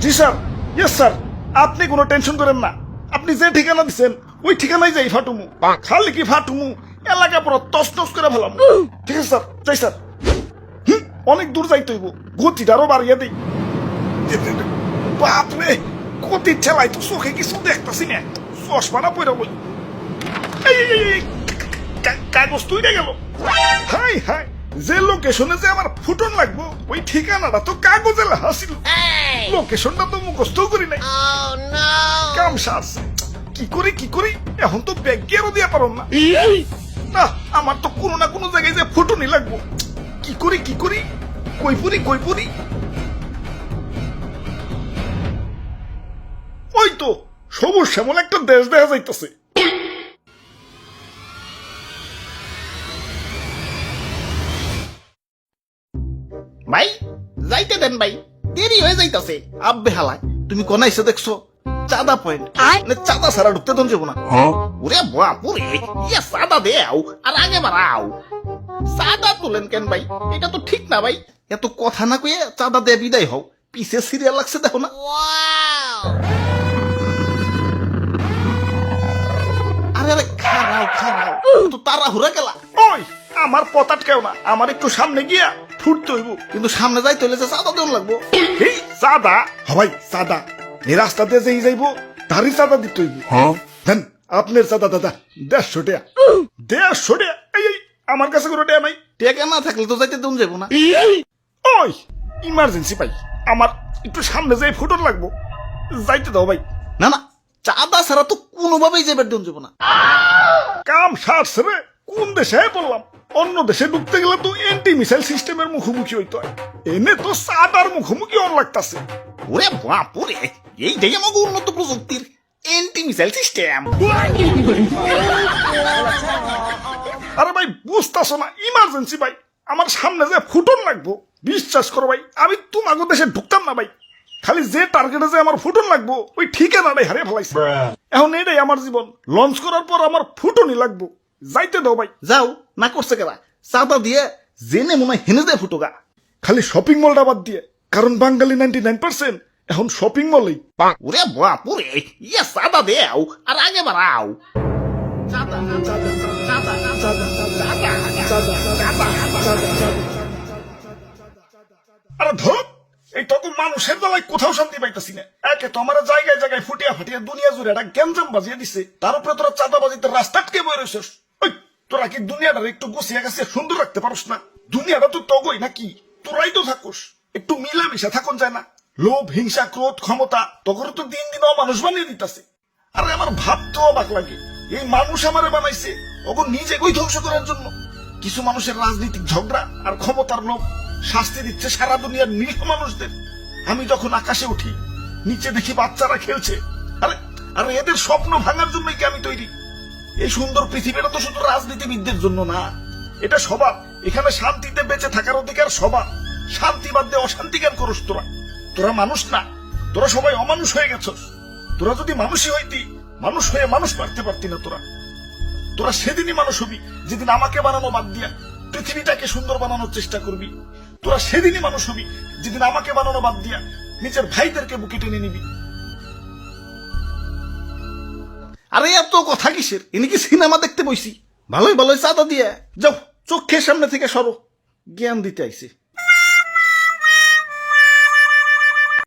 জি sir, yes sir, আপনি কোনো tension করেন না। আপনি যে ঠিকানা দিচ্ছেন ওই ঠিকানায় যাই ফাটুমু। খালি কি ফাটুমু, এলাকা পুরো তছনছ করে ফেলাম। ঠিক আছে স্যার, যাই স্যার। অনেক দূর যাইতে হইব, গতিটা আরো বাড়িয়ে দিই। বাপরে, গতির ঠেলাই তো চোখে কিছু দেখতেছি না, চশমাটা পড়ে বই। কাগজ তুই গেল। হাই হাই, যে লোকেশনে যে আমার ফুটন লাগবো ওই ঠিকানাটা তো কাগজে লেখা ছিল। লোকেশনটা তো মুখস্থ করি নাই। কাম সাজ, কি করি এখন তো ব্যাগ গিয়েও দিয়া পারো না। না, আমার তো কোনো না কোনো জায়গায় যে ফুটনই লাগবো। কি করি কই পুরি। ওই তো সবুজ শ্যামল একটা দেশ দেখা যাইতেছে। ভাই যাইতে দেন ভাই, দেরি হয়ে যাইতাছে। আব্বে হালায়, তুমি কোন আইসে দেখছো? চাঁদা পয়েন্ট, চাঁদা ছাড়া ঢুকতে দন যাবো না। ওরে বাপুরে, ইয়া চাঁদা দেও আর আগে বাড়াও। চাঁদা তোলেন কেন ভাই? এটা তো ঠিক না ভাই। এত কথা না কয়ে চাঁদা দিয়ে বিদায় হও, পিছে সিরিয়াল লাগছে দেখো না। আরে আরে খারাও তো তাড়াহুড়া গেলা। ওই আমার পথ আটকেও না, আমার একটু সামনে গিয়া ফুটতে হইব। কিন্তু সামনে যাইতে হলে যে চাঁদা দেন লাগবো। এই চাঁদা হবাই চাঁদা, এই রাস্তা দিয়ে যেই যাইব তারই চাঁদা দিতে হইব। দেন আপনার চাঁদা দাদা 150 টাকা। 150 টাকা? এই আমার কাছে কোনো টাকা নাই। টেকা না থাকলে তো যাইতে দেন যাবো না। ওই ইমার্জেন্সি ভাই, আমার একটু সামনে যাই ফুটন লাগবো, যাইতে দাও ভাই। না না, চাঁদা ছাড়া তো কোনোভাবেই যাবার দেন যাবো না। কাম সারছে রে, কোন দেশে বললাম? অন্য দেশে ঢুকতে গেলে তো এন্টি মিসাইল সিস্টেমের মুখোমুখি হইতে হয়, এনে তো চাঁদার মুখোমুখি অন লাগতাছে। ওরে বাপুরে, এইটাই আমাকে উন্নত প্রযুক্তির এন্টি মিসাইল সিস্টেম। আরে ভাই বুঝতাছো না, ইমার্জেন্সি ভাই, আমার সামনে যে ফুটন লাগবো। বিশ্বাস করো ভাই, আমি তোমাকে দেশে ঢুকতাম না ভাই। খালি যে টার্গেটে যে আমার ফুটন লাগবো ওই ঠিকানাটাই হারিয়ে ফেলাইছে। এখন এটাই আমার জীবন, লঞ্চ করার পর আমার ফুটনই লাগবো, যাইতে দাও ভাই। যাও না করছে কেরা, চাঁদা দিয়ে জেনে মনে হয় হেনে যায় ফুটোগা। খালি শপিং মলটা বাদ দিয়ে, কারণ বাঙালি 99% এখন শপিং মলেই। ওরে বাপুরে, ইয়া চাঁদা দেও আর আগে বাড়াও। আরে ধর, এই তো মানুষের বেলায় কোথাও শান্তি পাইতেছি না। একে তো আমার জায়গায় জায়গায় ফুটিয়া ফাটিয়া দুনিয়া জুড়ে একটা গ্যাঞ্জাম বাজিয়ে দিছে, তার উপরে তোরা চাঁদাবাজিতে রাস্তা আটকে বয়ে রয়েছিস। ওই তোরা কি দুনিয়াটা একটু গুছিয়ে গেছে সুন্দর রাখতে পারস না? দুনিয়াটা তো তগই নাকি, তোরাই তো থাকুস, একটু মিলামিশা থাকুন যায় না? লোভ, হিংসা, ক্রোধ, ক্ষমতা তখন তো দিন দিন মানুষ বানিয়ে দিতেছে। আরে আমার ভাবতেও অবাক লাগে, এই মানুষ আমারে বানাইছে ওকে নিজে কই ধ্বংস করার জন্য। কিছু মানুষের রাজনৈতিক ঝগড়া আর ক্ষমতার লোভ শাস্তি দিচ্ছে সারা দুনিয়ার নিরীহ মানুষদের। আমি যখন আকাশে উঠি, নিচে দেখি বাচ্চারা খেলছে। আরে আরে এদের স্বপ্ন ভাঙার জন্য কি আমি তৈরি? এই সুন্দর পৃথিবীটা তো শুধু রাজনীতিবিদদের জন্য না, এটা সবার। এখানে শান্তিতে বেঁচে থাকার অধিকার সবার। শান্তি বাদ দিয়ে অশান্তি কেন করস তোরা? তোরা মানুষ না, তোরা সবাই অমানুষ হয়ে গেছস। তোরা যদি মানুষই হইতি, মানুষ হয়ে মানুষ মারতে পারতি না। তোরা সেদিনই মানুষ হবি যেদিন আমাকে বানানো বাদ দিয়া পৃথিবীটাকে সুন্দর বানানোর চেষ্টা করবি। তোরা সেদিনই মানুষ হবি যেদিন আমাকে বানানো বাদ দিয়া নিজের ভাইদেরকে বুকে টেনে নিবি। আরে এত কথা কিসের? ইনি কি সিনেমা দেখতে বইছি? ভালোই চাঁদা দিয়ে যাও, চোখের সামনে থেকে সরো, জ্ঞান দিতে আইছে।